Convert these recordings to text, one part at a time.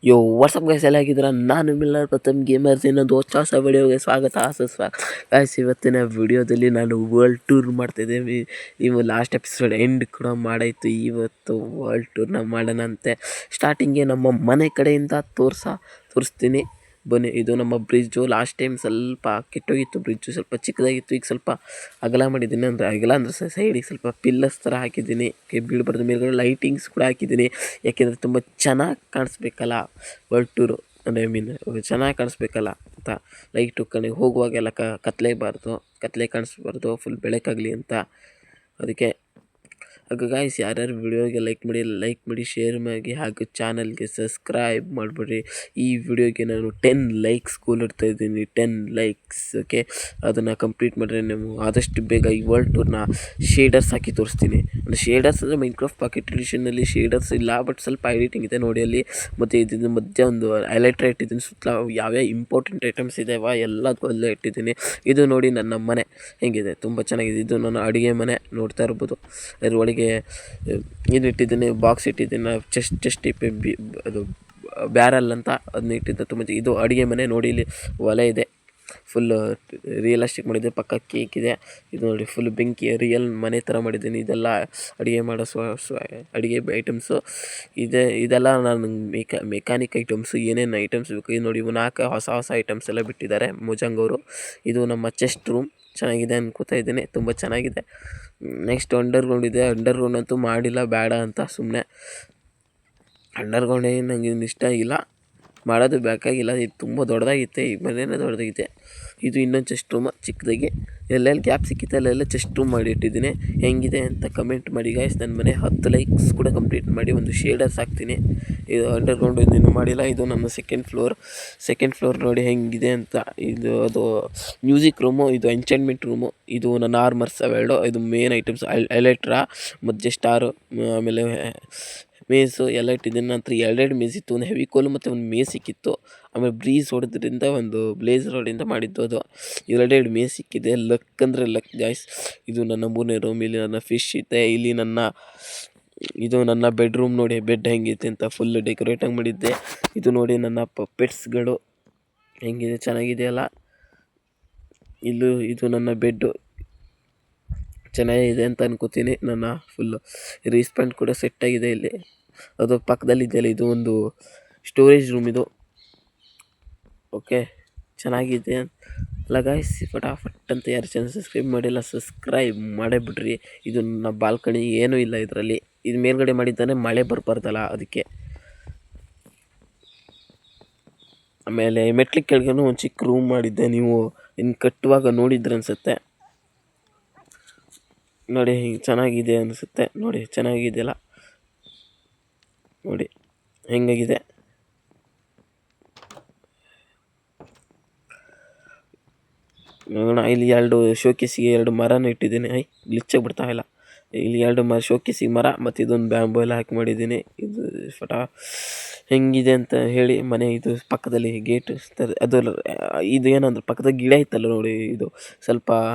ಯೋ WhatsApp guys ಎಲ್ಲ ಆಗಿದ್ದೀರಾ? ನಾನು ಮಿಲ್ಲರ್ ಪ್ರಥಮ್ ಗೇಮರ್ಸ್ ಇನ್ನೊಂದು ಹೊಸ ವಿಡಿಯೋಗೆ ಸ್ವಾಗತ ಸುಸ್ವಾಗತ. ಗೈಸ್ ಇವತ್ತಿನ ವಿಡಿಯೋದಲ್ಲಿ ನಾನು ವರ್ಲ್ಡ್ ಟೂರ್ ಮಾಡ್ತಿದ್ದೇವೆ. ನೀವು ಲಾಸ್ಟ್ ಎಪಿಸೋಡ್ ಎಂಡ್ ಕೂಡ ಮಾಡಾಯಿತು. ಇವತ್ತು ವರ್ಲ್ಡ್ ಟೂರ್ನ ಮಾಡೋಣ ಅಂತೆ. ಸ್ಟಾರ್ಟಿಂಗ್ಗೆ ನಮ್ಮ ಮನೆ ಕಡೆಯಿಂದ ತೋರಿಸ್ತೀನಿ ಬನ್ನಿ. ಇದು ನಮ್ಮ ಬ್ರಿಡ್ಜು. ಲಾಸ್ಟ್ ಟೈಮ್ ಸ್ವಲ್ಪ ಕೆಟ್ಟೋಗಿತ್ತು ಬ್ರಿಡ್ಜು, ಸ್ವಲ್ಪ ಚಿಕ್ಕದಾಗಿತ್ತು. ಈಗ ಸ್ವಲ್ಪ ಅಗಲ ಮಾಡಿದ್ದೀನಿ. ಅಗಲ ಅಂದರೆ ಸೈಡಿಗೆ ಸ್ವಲ್ಪ ಪಿಲ್ಲರ್ಸ್ ಥರ ಹಾಕಿದ್ದೀನಿ, ಬೀಳ್ಬಾರ್ದು. ಮೇಲ್ಗಡೆ ಲೈಟಿಂಗ್ಸ್ ಕೂಡ ಹಾಕಿದ್ದೀನಿ, ಯಾಕೆಂದರೆ ತುಂಬ ಚೆನ್ನಾಗಿ ಕಾಣಿಸ್ಬೇಕಲ್ಲ ವರ್ಲ್ಡ್ ಟೂರು. ಚೆನ್ನಾಗಿ ಕಾಣಿಸ್ಬೇಕಲ್ಲ ಅಂತ. ಲೈಟು ಕಡೆ ಹೋಗುವಾಗೆಲ್ಲ ಕತ್ಲೆ ಕಾಣಿಸ್ಬಾರ್ದು, ಫುಲ್ ಬೆಳಕಾಗಲಿ ಅಂತ. ಅದಕ್ಕೆ ಗಾಯ್ಸ್ ಯಾರ್ಯಾರು ವಿಡಿಯೋಗೆ ಲೈಕ್ ಮಾಡಿ ಶೇರ್ ಮಾಡಿ, ಹಾಗೂ ಚಾನಲ್ಗೆ ಸಬ್ಸ್ಕ್ರೈಬ್ ಮಾಡಿಬಿಡ್ರಿ. ಈ ವಿಡಿಯೋಗೆ ನಾನು 10 ಲೈಕ್ಸ್ ಗೋಲ್ ಇಡ್ತಾ ಇದ್ದೀನಿ. 10 ಲೈಕ್ಸ್ ಓಕೆ. ಅದನ್ನು ಕಂಪ್ಲೀಟ್ ಮಾಡಿದ್ರೆ ನೀವು ಆದಷ್ಟು ಬೇಗ ಈ ವರ್ಲ್ಡ್ ಟೂರ್ನ ಶೇಡರ್ಸ್ ಹಾಕಿ ತೋರಿಸ್ತೀನಿ. ಅಂದರೆ ಶೇಡರ್ಸ್ ಅಂದರೆ ಮೈನ್ಕ್ರಾಫ್ಟ್ ಪಾಕೆಟ್ ಎಡಿಷನ್ನಲ್ಲಿ ಶೇಡರ್ಸ್ ಇಲ್ಲ, ಬಟ್ ಸ್ವಲ್ಪ ಎಡಿಟಿಂಗ್ ಇದೆ ನೋಡಿ ಅಲ್ಲಿ. ಮತ್ತು ಇದನ್ನು ಮಧ್ಯ ಒಂದು ಹೈಲೈಟ್ರ್ ಇಟ್ಟಿದ್ದೀನಿ. ಸುತ್ತಲ ಯಾವ್ಯಾವ ಇಂಪಾರ್ಟೆಂಟ್ ಐಟಮ್ಸ್ ಇದ್ದಾವೆ ಎಲ್ಲದಕ್ಕೂ ಅಲ್ಲೇ ಇಟ್ಟಿದ್ದೀನಿ. ಇದು ನೋಡಿ ನನ್ನ ಮನೆ ಹೆಂಗಿದೆ, ತುಂಬ ಚೆನ್ನಾಗಿದೆ. ಇದು ನನ್ನ ಅಡುಗೆ ಮನೆ ನೋಡ್ತಾ ಇರ್ಬೋದು. ಅದರೊಳಗೆ ಇದು ಇಟ್ಟಿದ್ದೀನಿ, ಬಾಕ್ಸ್ ಇಟ್ಟಿದ್ದೀನಿ, ಚೆಸ್ಟ್ ಅದು ಬ್ಯಾರಲ್ ಅಂತ ಅದನ್ನ ಇಟ್ಟಿದ್ದೆ. ತುಂಬ ಇದು ಅಡುಗೆ ಮನೆ ನೋಡಿ. ಇಲ್ಲಿ ಒಲೆ ಇದೆ, ಫುಲ್ ರಿಯಲಿಸ್ಟಿಕ್ ಮಾಡಿದ್ದೆ. ಪಕ್ಕ ಕೇಕ್ ಇದೆ. ಇದು ನೋಡಿ ಫುಲ್ ಬೆಂಕಿ, ರಿಯಲ್ ಮನೆ ಥರ ಮಾಡಿದ್ದೀನಿ. ಇದೆಲ್ಲ ಅಡುಗೆ ಮಾಡೋ ಅಡುಗೆ ಐಟಮ್ಸು ಇದೆಲ್ಲ ನಾನು ಮೆಕ್ಯಾನಿಕ್ ಐಟಮ್ಸು, ಏನೇನು ಐಟಮ್ಸ್ ಬೇಕು ಇದು ನೋಡಿ. ಇವು 4 ಹೊಸ ಐಟಮ್ಸ್ ಎಲ್ಲ ಬಿಟ್ಟಿದ್ದಾರೆ ಮೊಜಂಗ್ ಅವರು. ಇದು ನಮ್ಮ ಚೆಸ್ಟ್ ರೂಮ್, ಚೆನ್ನಾಗಿದೆ ಅನ್ಕೋತಾ ಇದ್ದೀನಿ, ತುಂಬ ಚೆನ್ನಾಗಿದೆ. ನೆಕ್ಸ್ಟ್ ಅಂಡರ್ಗ್ರೌಂಡ್ ಇದೆ. ಅಂಡರ್ಗ್ರೌಂಡ್ ಅಂತೂ ಮಾಡಿಲ್ಲ, ಬೇಡ ಅಂತ ಸುಮ್ಮನೆ. ಅಂಡರ್ಗ್ರೌಂಡ್ ಏನು ನನಗೆ ಇಷ್ಟ ಇಲ್ಲ, ಮಾಡೋದು ಬೇಕಾಗಿಲ್ಲ. ಇದು ತುಂಬ ದೊಡ್ಡದಾಗಿತ್ತೆ, ಈ ಮನೆಯೇ ದೊಡ್ಡದಾಗಿದೆ. ಇದು ಇನ್ನೊಂದು ಚೆಸ್ಟ್ ರೂಮ್ ಚಿಕ್ಕದಾಗಿ, ಎಲ್ಲೆಲ್ಲಿ ಗ್ಯಾಪ್ ಸಿಕ್ಕಿತ್ತು ಅಲ್ಲೆಲ್ಲ ಚೆಸ್ಟ್ ರೂಮ್ ಮಾಡಿ ಇಟ್ಟಿದ್ದೀನಿ. ಹೆಂಗಿದೆ ಅಂತ ಕಮೆಂಟ್ ಮಾಡಿ ಗಾಯ್ಸ್. ನನ್ನ ಮನೆ 10 ಲೈಕ್ಸ್ ಕೂಡ ಕಂಪ್ಲೀಟ್ ಮಾಡಿ ಒಂದು ಶೇಡರ್ಸ್ ಹಾಕ್ತೀನಿ. ಇದು ಅಂಡರ್ಗ್ರೌಂಡ್ ಇನ್ನೂ ಮಾಡಿಲ್ಲ. ಇದು ನಮ್ಮ ಸೆಕೆಂಡ್ ಫ್ಲೋರ್ ನೋಡಿ ಹೆಂಗಿದೆ ಅಂತ. ಇದು ಅದು ಮ್ಯೂಸಿಕ್ ರೂಮು, ಇದು ಎಂಚೇಂಟ್ಮೆಂಟ್ ರೂಮು, ಇದು ನನ್ನ ಆರ್ಮರ್ಸ್ ಅವೆರಡು. ಇದು ಮೇನ್ ಐಟಮ್ಸ್, ಎಲೆಕ್ಟ್ರಾ ಮತ್ತು ಸ್ಟಾರು, ಆಮೇಲೆ ಮೇಸು ಎಲ್ಲ ಇಟ್ಟಿದ್ದೀನಿ. ನಂತರ 2 ಮೇಸ್ ಇತ್ತು, ಒಂದು ಹೆವಿ ಕೋಲು ಮತ್ತು ಒಂದು ಮೇಸ್ ಸಿಕ್ಕಿತ್ತು. ಆಮೇಲೆ ಬ್ರೀಸ್ ಹೊಡೆದ್ರಿಂದ ಒಂದು ಬ್ಲೇಸರ್ ಹೊಡೆಯಿಂದ ಮಾಡಿದ್ದು ಅದು. 2 ಮೇಸ್ ಸಿಕ್ಕಿದೆ. ಲಕ್ ಅಂದರೆ ಲಕ್ ಗಾಯ್ಸ್. ಇದು ನನ್ನ 3ನೇ ರೂಮ್. ಇಲ್ಲಿ ನನ್ನ ಫಿಶ್ ಇದೆ. ಇಲ್ಲಿ ಇದು ನನ್ನ ಬೆಡ್ರೂಮ್ ನೋಡಿ, ಬೆಡ್ ಹೆಂಗೈತೆ ಅಂತ ಫುಲ್ ಡೆಕೋರೇಟಾಗಿ ಮಾಡಿದ್ದೆ. ಇದು ನೋಡಿ ನನ್ನ ಪೆಟ್ಸ್ಗಳು ಹೆಂಗಿದೆ, ಚೆನ್ನಾಗಿದೆಯಲ್ಲ. ಇದು ನನ್ನ ಬೆಡ್ಡು, ಚೆನ್ನಾಗಿದೆ ಅಂತ ಅನ್ಕೋತೀನಿ. ನನ್ನ ಫುಲ್ಲು ರೀಸ್ಪಾಂಡ್ ಕೂಡ ಸೆಟ್ಟಾಗಿದೆ ಇಲ್ಲಿ. ಅದು ಪಕ್ಕದಲ್ಲಿ ಇದೆಯಲ್ಲ, ಇದು ಒಂದು ಸ್ಟೋರೇಜ್ ರೂಮ್ ಇದು. ಓಕೆ, ಚೆನ್ನಾಗಿದೆ ಅಲ್ಲ ಗಾಯ್ಸ್. ಫಟಾಫಟ್ ಅಂತ ಯಾರು ಚಾನಲ್ ಸಬ್ಸ್ಕ್ರೈಬ್ ಮಾಡಿಲ್ಲ, ಸಬ್ಸ್ಕ್ರೈಬ್ ಮಾಡೇ ಬಿಡ್ರಿ. ಇದು ನನ್ನ ಬಾಲ್ಕನಿ, ಏನೂ ಇಲ್ಲ ಇದರಲ್ಲಿ. ಇದು ಮೇಲ್ಗಡೆ ಮಾಡಿದ್ದಾನೆ, ಮಳೆ ಬರಬಾರ್ದಲ್ಲ ಅದಕ್ಕೆ. ಆಮೇಲೆ ಮೆಟ್ಲಿಗೆ ಕೆಳಗೇನು ಒಂದು ಚಿಕ್ಕ ರೂಮ್ ಮಾಡಿದ್ದೆ, ನೀವು ಇನ್ನು ಕಟ್ಟುವಾಗ ನೋಡಿದ್ರೆ ಅನಿಸುತ್ತೆ ನೋಡಿ. ಹಿಂಗೆ ಚೆನ್ನಾಗಿದೆ ಅನಿಸುತ್ತೆ ನೋಡಿ, ಚೆನ್ನಾಗಿದೆಯಲ್ಲ ನೋಡಿ ಹೆಂಗಾಗಿದೆ. ನೋಡೋಣ. ಇಲ್ಲಿ 2 ಶೋಕೇಸಿಗೆ 2 ಮರನ ಇಟ್ಟಿದ್ದೀನಿ. ಗ್ಲಿಚ್ಚಾಗಿ ಬಿಡ್ತಾ ಇಲ್ಲ. ಇಲ್ಲಿ 2 ಶೋಕೇಸಿಗೆ ಮರ ಮತ್ತು ಇದೊಂದು ಬ್ಯಾಂಬು ಎಲ್ಲ ಹಾಕಿ ಮಾಡಿದ್ದೀನಿ. ಇದು ಹೆಂಗಿದೆ ಅಂತ ಹೇಳಿ. ಮನೆ ಇದು ಪಕ್ಕದಲ್ಲಿ ಗೇಟ್ ಅದು ಇದು ಏನಂದ್ರೆ ಪಕ್ಕದ ಗಿಡ ಇತ್ತಲ್ಲ ನೋಡಿ, ಇದು ಸ್ವಲ್ಪ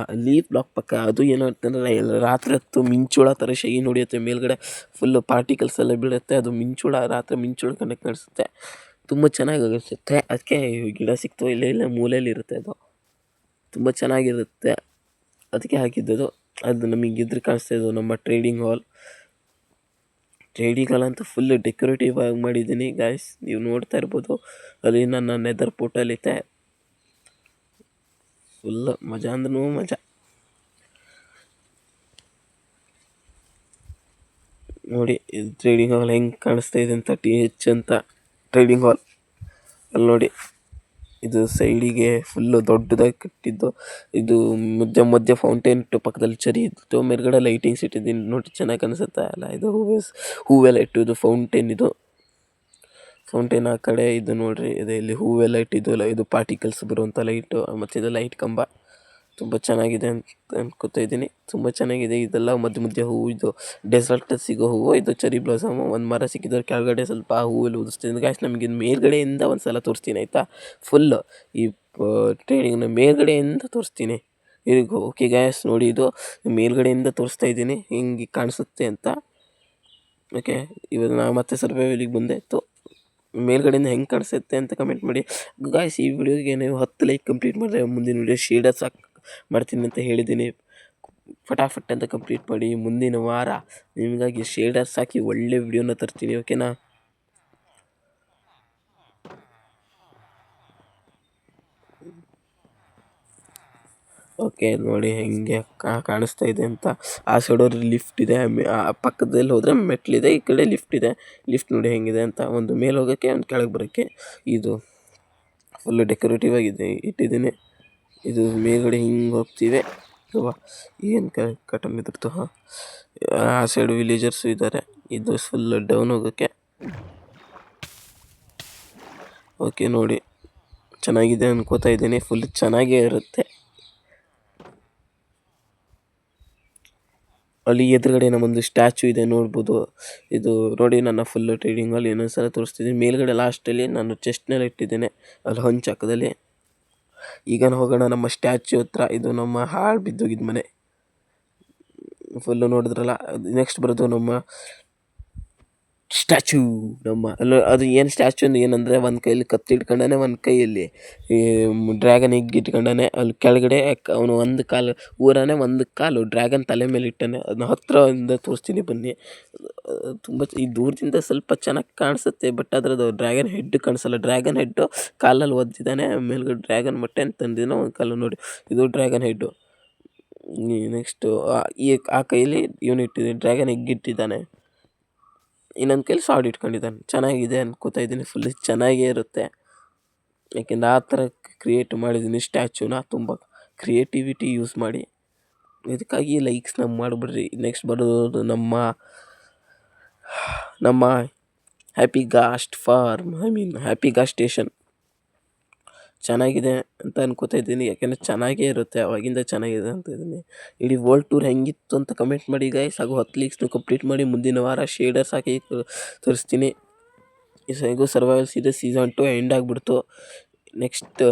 ಲೀಫ್ ಬ್ಲಾಕ್ ಪಕ್ಕ. ಅದು ಏನು ಅಂತಂದರೆ ರಾತ್ರಿ ಹೊತ್ತು ಮಿಂಚುಳ ಥರ ಶೈನ್ ಹೊಡಿಯುತ್ತೆ ಮೇಲ್ಗಡೆ, ಫುಲ್ಲು ಪಾರ್ಟಿಕಲ್ಸ್ ಎಲ್ಲ ಬೀಳುತ್ತೆ. ಅದು ರಾತ್ರಿ ಮಿಂಚುಳ ಕಣ್ಣಕ್ಕೆ ಕಾಣಿಸುತ್ತೆ, ತುಂಬ ಚೆನ್ನಾಗಿ ಅನಿಸುತ್ತೆ. ಅದಕ್ಕೆ ಗಿಡ ಸಿಕ್ತು, ಇಲ್ಲೇ ಮೂಲೆಯಲ್ಲಿ ಇರುತ್ತೆ. ಅದು ತುಂಬ ಚೆನ್ನಾಗಿರುತ್ತೆ, ಅದಕ್ಕೆ ಹಾಕಿದ್ದದು. ಅದು ನಮಗೆ ಎದುರು ಕಾಣಿಸ್ತಾ ಇದ್ದು ನಮ್ಮ ಟ್ರೇಡಿಂಗ್ ಹಾಲ್ ಅಂತ ಫುಲ್ ಡೆಕೋರೇಟಿವ್ ಆಗಿ ಮಾಡಿದ್ದೀನಿ ಗಾಯ್ಸ್. ನೀವು ನೋಡ್ತಾ ಇರ್ಬೋದು. ಅಲ್ಲಿ ನನ್ನ ನೆದರ್ ಪೋರ್ಟಲ್ ಫುಲ್ ಮಜಾ ಅಂದ್ರೂ ಮಜಾ ನೋಡಿ. ಇದು ಟ್ರೇಡಿಂಗ್ ಹಾಲ್ ಹೆಂಗೆ ಕಾಣಿಸ್ತಾ ಇದೆ ಅಂತ, TH ಅಂತ ಟ್ರೇಡಿಂಗ್ ಹಾಲ್ ಅಲ್ಲಿ ನೋಡಿ. ಇದು ಸೈಡಿಗೆ ಫುಲ್ಲು ದೊಡ್ಡದಾಗಿ ಕಟ್ಟಿದ್ದು. ಇದು ಮಧ್ಯ ಫೌಂಟೇನ್ ಇಟ್ಟು, ಪಕ್ಕದಲ್ಲಿ ಚರಿ ಇತ್ತು, ಮೇಲ್ಗಡೆ ಲೈಟಿಂಗ್ಸ್ ಇಟ್ಟಿದ್ದೀನಿ ನೋಡಿ, ಚೆನ್ನಾಗಿ ಅನಿಸುತ್ತೆ ಅಲ್ಲ. ಇದು ಹೂವೆಲ್ಲ ಇಟ್ಟು, ಇದು ಫೌಂಟೇನ್ ಆ ಕಡೆ. ಇದು ನೋಡ್ರಿ, ಇದು ಇಲ್ಲಿ ಹೂವೆಲ್ಲ ಇಟ್ಟಿದ್ದು, ಇದು ಪಾರ್ಟಿಕಲ್ಸ್ ಬರುವಂಥ ಲೈಟು, ಮತ್ತು ಇದು ಲೈಟ್ ಕಂಬ. ತುಂಬ ಚೆನ್ನಾಗಿದೆ ಅಂತ ಅನ್ಕೋತಾ ಇದ್ದೀನಿ, ತುಂಬ ಚೆನ್ನಾಗಿದೆ. ಇದೆಲ್ಲ ಮಧ್ಯ ಹೂವು, ಇದು ಡೆಸರ್ಟ್ ಸಿಗೋ ಹೂವು, ಇದು ಚೆರಿ ಬ್ಲಾಸಮ್. ಒಂದು ಮರ ಸಿಕ್ಕಿದ್ರೆ ಕೆಳಗಡೆ ಸ್ವಲ್ಪ ಹೂವೆಲ್ಲ ಉದಿಸ್ತೀನಿ ಗಾಯ್ಸ್. ನಮಗೆ ಮೇಲ್ಗಡೆಯಿಂದ ಒಂದು ಸಲ ತೋರಿಸ್ತೀನಿ ಆಯಿತಾ. ಫುಲ್ಲು ಈ ಟ್ರೇಡಿಂಗ್ನ ಮೇಲ್ಗಡೆಯಿಂದ ತೋರಿಸ್ತೀನಿ. ಓಕೆ ಗಾಯ್ಸ್ ನೋಡಿ, ಇದು ಮೇಲ್ಗಡೆಯಿಂದ ತೋರಿಸ್ತಾ ಇದ್ದೀನಿ ಹಿಂಗೆ ಕಾಣಿಸುತ್ತೆ ಅಂತ. ಓಕೆ, ಇವಾಗ ನಾನು ಮತ್ತೆ ಸರ್ವೈವಲಿಗೆ ಬಂದೆ ಇತ್ತು. ಮೇಲ್ಗಡೆಯಿಂದ ಹೆಂಗೆ ಕಾಣಿಸುತ್ತೆ ಅಂತ ಕಮೆಂಟ್ ಮಾಡಿ ಗಾಯ್ಸ್. ಈ ವಿಡಿಯೋಗೆ ನೀವು 10 ಲೈಕ್ ಕಂಪ್ಲೀಟ್ ಮಾಡಿದ್ರೆ ಮುಂದಿನ ವಿಡಿಯೋ ಶೇಡರ್ಸ್ ಮಾಡ್ತೀನಿ ಅಂತ ಹೇಳಿದ್ದೀನಿ. ಫಟಾಫಟ್ ಅಂತ ಕಂಪ್ಲೀಟ್ ಮಾಡಿ. ಮುಂದಿನ ವಾರ ನಿಮಗಾಗಿ ಶೇಡರ್ಸ್ ಹಾಕಿ ಒಳ್ಳೆ ವಿಡಿಯೋನ ತರ್ತೀನಿ, ಓಕೆನಾ? ಓಕೆ ನೋಡಿ ಹೆಂಗೆ ಕಾಣಿಸ್ತಾ ಇದೆ ಅಂತ. ಆ ಸೈಡ್ ಹೋದ್ರೆ ಲಿಫ್ಟ್ ಇದೆ, ಪಕ್ಕದಲ್ಲಿ ಹೋದರೆ ಮೆಟ್ಲಿದೆ, ಈ ಕಡೆ ಲಿಫ್ಟ್ ಇದೆ. ಲಿಫ್ಟ್ ನೋಡಿ ಹೆಂಗಿದೆ ಅಂತ. ಒಂದು ಮೇಲೆ ಹೋಗೋಕ್ಕೆ ಒಂದು ಕೆಳಗೆ ಬರೋಕ್ಕೆ. ಇದು ಫುಲ್ಲು ಡೆಕೋರೇಟಿವ್ ಆಗಿದೆ ಇಟ್ಟಿದ್ದೀನಿ. ಇದು ಮೇಲ್ಗಡೆ ಹಿಂಗೆ ಹೋಗ್ತೀವಿ. ಏನು ಕಟನ್ ಇದ್ರದ್ದು. ಆ ಸೈಡ್ ವಿಲೇಜರ್ಸು ಇದ್ದಾರೆ. ಇದು ಫುಲ್ ಡೌನ್ ಹೋಗೋಕ್ಕೆ. ಓಕೆ ನೋಡಿ ಚೆನ್ನಾಗಿದೆ ಅನ್ಕೋತಾ ಇದ್ದೀನಿ. ಫುಲ್ ಚೆನ್ನಾಗೇ ಇರುತ್ತೆ. ಅಲ್ಲಿ ಎದುರುಗಡೆ ನಮ್ಮೊಂದು ಸ್ಟ್ಯಾಚು ಇದೆ ನೋಡ್ಬೋದು. ಇದು ನೋಡಿ ನನ್ನ ಫುಲ್ಲು ಟ್ರೇಡಿಂಗಲ್ಲಿ ಇನ್ನೊಂದು ಸಲ ತೋರಿಸ್ತಿದ್ದೀನಿ. ಮೇಲ್ಗಡೆ ಲಾಸ್ಟಲ್ಲಿ ನಾನು ಚೆಸ್ಟ್ನಲ್ಲಿ ಇಟ್ಟಿದ್ದೇನೆ, ಅಲ್ಲಿ ಹೊಂಚಾಕದಲ್ಲಿ. ಈಗ ಹೋಗೋಣ ನಮ್ಮ ಸ್ಟ್ಯಾಚು ಹತ್ರ. ಇದು ನಮ್ಮ ಹಾಳು ಬಿದ್ದೋಗಿದ್ದ ಮನೆ. ಫುಲ್ಲು ನೋಡಿದ್ರಲ್ಲ. ನೆಕ್ಸ್ಟ್ ಬರೋದು ನಮ್ಮ ಸ್ಟ್ಯಾಚು. ನಮ್ಮ ಅಲ್ಲ ಅದು ಏನು ಸ್ಟ್ಯಾಚು ಅಂದ್ರೆ ಏನಂದರೆ, ಒಂದು ಕೈಯಲ್ಲಿ ಕತ್ತಿ ಇಟ್ಕೊಂಡಾನೆ, ಒಂದು ಕೈಯಲ್ಲಿ ಈ ಡ್ರ್ಯಾಗನ್ ಎಗ್ ಇಟ್ಕೊಂಡಾನೆ. ಅಲ್ಲಿ ಕೆಳಗಡೆ ಅವನು ಒಂದು ಕಾಲು ಊರಾನೆ, ಒಂದು ಕಾಲು ಡ್ರ್ಯಾಗನ್ ತಲೆ ಮೇಲೆ ಇಟ್ಟಾನೆ. ಅದನ್ನ ಹತ್ತಿರದಿಂದ ತೋರಿಸ್ತೀನಿ ಬನ್ನಿ. ತುಂಬ ಈ ದೂರದಿಂದ ಸ್ವಲ್ಪ ಚೆನ್ನಾಗಿ ಕಾಣಿಸುತ್ತೆ, ಬಟ್ ಅದರದ್ದು ಡ್ರ್ಯಾಗನ್ ಹೆಡ್ ಕಾಣಿಸಲ್ಲ. ಡ್ರ್ಯಾಗನ್ ಹೆಡ್ಡು ಕಾಲಲ್ಲಿ ಒದ್ದಿದ್ದಾನೆ. ಮೇಲ್ಗಡೆ ಡ್ರ್ಯಾಗನ್ ಮೊಟ್ಟೆ ಅಂತ ತಂದಿದ್ದಾನೆ, ಒಂದು ಕಾಲು ನೋಡಿ. ಇದು ಡ್ರ್ಯಾಗನ್ ಹೆಡ್ಡು. ನೆಕ್ಸ್ಟು ಆ ಕೈಯಲ್ಲಿ ಇವನು ಇಟ್ಟಿದ್ದಾನೆ, ಡ್ರ್ಯಾಗನ್ ಎಗ್ ಇಟ್ಟಿದ್ದಾನೆ. ಇನ್ನೊಂದು ಕೈಲಿ ಸಾಡ್ ಇಟ್ಕೊಂಡಿದ್ದಾನೆ. ಚೆನ್ನಾಗಿದೆ ಅನ್ಕೋತಾ ಇದ್ದೀನಿ. ಫುಲ್ ಚೆನ್ನಾಗೇ ಇರುತ್ತೆ, ಯಾಕೆಂದರೆ ಆ ಥರ ಕ್ರಿಯೇಟ್ ಮಾಡಿದ್ದೀನಿ ಸ್ಟ್ಯಾಚುನ. ತುಂಬ ಕ್ರಿಯೇಟಿವಿಟಿ ಯೂಸ್ ಮಾಡಿ. ಇದಕ್ಕಾಗಿ ಲೈಕ್ಸ್ನ ಮಾಡಿಬಿಡ್ರಿ. ನೆಕ್ಸ್ಟ್ ಬರೋದು ನಮ್ಮ ಹ್ಯಾಪಿ ಗಾಸ್ಟ್ ಫಾರ್ಮ್, ಹ್ಯಾಪಿ ಗಾಸ್ಟ್ ಸ್ಟೇಷನ್. ಚೆನ್ನಾಗಿದೆ ಅಂತ ಅನ್ಕೋತಾ ಇದ್ದೀನಿ, ಯಾಕೆಂದರೆ ಚೆನ್ನಾಗೇ ಇರುತ್ತೆ. ಅವಾಗಿಂದ ಚೆನ್ನಾಗಿದೆ ಅಂತ ಇದ್ದೀನಿ. ಇಡೀ ವರ್ಲ್ಡ್ ಟೂರ್ ಹೆಂಗಿತ್ತು ಅಂತ ಕಮೆಂಟ್ ಮಾಡಿ ಗೈಸ್. ಹಾಗೂ 10 ಲೀಕ್ಸ್ನು ಕಂಪ್ಲೀಟ್ ಮಾಡಿ. ಮುಂದಿನ ವಾರ ಶೇಡರ್ಸ್ ಹಾಕಿ ತೋರಿಸ್ತೀನಿ. ಹೇಗೂ ಸರ್ವೈವಲ್ ಸೀಸನ್ 2 ಎಂಡ್ ಆಗಿಬಿಡ್ತು. ನೆಕ್ಸ್ಟ್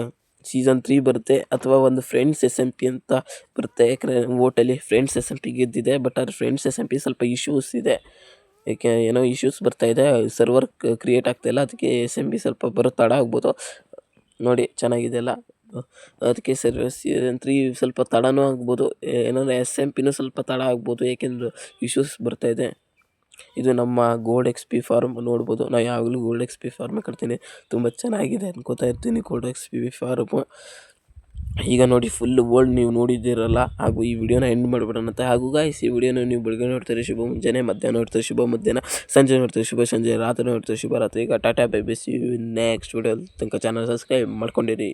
ಸೀಸನ್ 3 ಬರುತ್ತೆ, ಅಥವಾ ಒಂದು ಫ್ರೆಂಡ್ಸ್ SMP ಅಂತ ಬರುತ್ತೆ. ಯಾಕಂದರೆ ವೋಟಲ್ಲಿ ಫ್ರೆಂಡ್ಸ್ SMP ಗೆದ್ದಿದೆ. ಬಟ್ ಅದು ಫ್ರೆಂಡ್ಸ್ SMP ಸ್ವಲ್ಪ ಇಶ್ಯೂಸ್ ಇದೆ. ಏಕೆ ಏನೋ ಇಶ್ಯೂಸ್ ಬರ್ತಾಯಿದೆ, ಸರ್ವರ್ ಕ್ರಿಯೇಟ್ ಆಗ್ತಾಯಿಲ್ಲ. ಅದಕ್ಕೆ SMP ಸ್ವಲ್ಪ ಬರೋ ತಡ ಆಗ್ಬೋದು. ನೋಡಿ ಚೆನ್ನಾಗಿದೆ ಅಲ್ಲ. ಅದಕ್ಕೆ ಸೀಸನ್ 3 ಸ್ವಲ್ಪ ತಡನೂ ಆಗ್ಬೋದು. ಏನಂದರೆ SMPನೂ ಸ್ವಲ್ಪ ತಡ ಆಗ್ಬೋದು, ಏಕೆಂದರೆ ಇಶ್ಯೂಸ್ ಬರ್ತಾಯಿದೆ. ಇದು ನಮ್ಮ ಗೋಲ್ಡ್ XP ಫಾರ್ಮ್ ನೋಡ್ಬೋದು. ನಾನು ಯಾವಾಗಲೂ ಗೋಲ್ಡ್ XP ಫಾರ್ಮೇ ಕಟ್ತೀನಿ. ತುಂಬ ಚೆನ್ನಾಗಿದೆ ಅನ್ಕೋತಾ ಇರ್ತೀನಿ ಗೋಲ್ಡ್ XP ಫಾರ್ಮು. ಈಗ ನೋಡಿ ಫುಲ್ ವರ್ಲ್ಡ್ ನೀವು ನೋಡಿದ್ದೀರಲ್ಲ. ಹಾಗೂ ಈ ವಿಡಿಯೋನ ಎಂಡ್ ಮಾಡಿಬಿಡೋಣಂತೆ. ಹಾಗೂ ಗಾಯ್ಸ್, ಈ ವಿಡಿಯೋನ ನೀವು ಬೆಳಗ್ಗೆ ನೋಡ್ತಾರೆ ಶುಭ ಮುಂಜಾನೆ, ಮಧ್ಯಾಹ್ನ ನೋಡ್ತಾರೆ ಶುಭ ಮಧ್ಯಾಹ್ನ, ಸಂಜೆ ನೋಡ್ತಾರೆ ಶುಭ ಸಂಜೆ, ರಾತ್ರಿ ನೋಡ್ತಾರೆ ಶುಭ ರಾತ್ರಿ. ಈಗ tata bye bye, see you next video. ತನಕ ಚಾನಲ್ ಸಬ್ಸ್ಕ್ರೈಬ್ ಮಾಡ್ಕೊಂಡಿರಿ.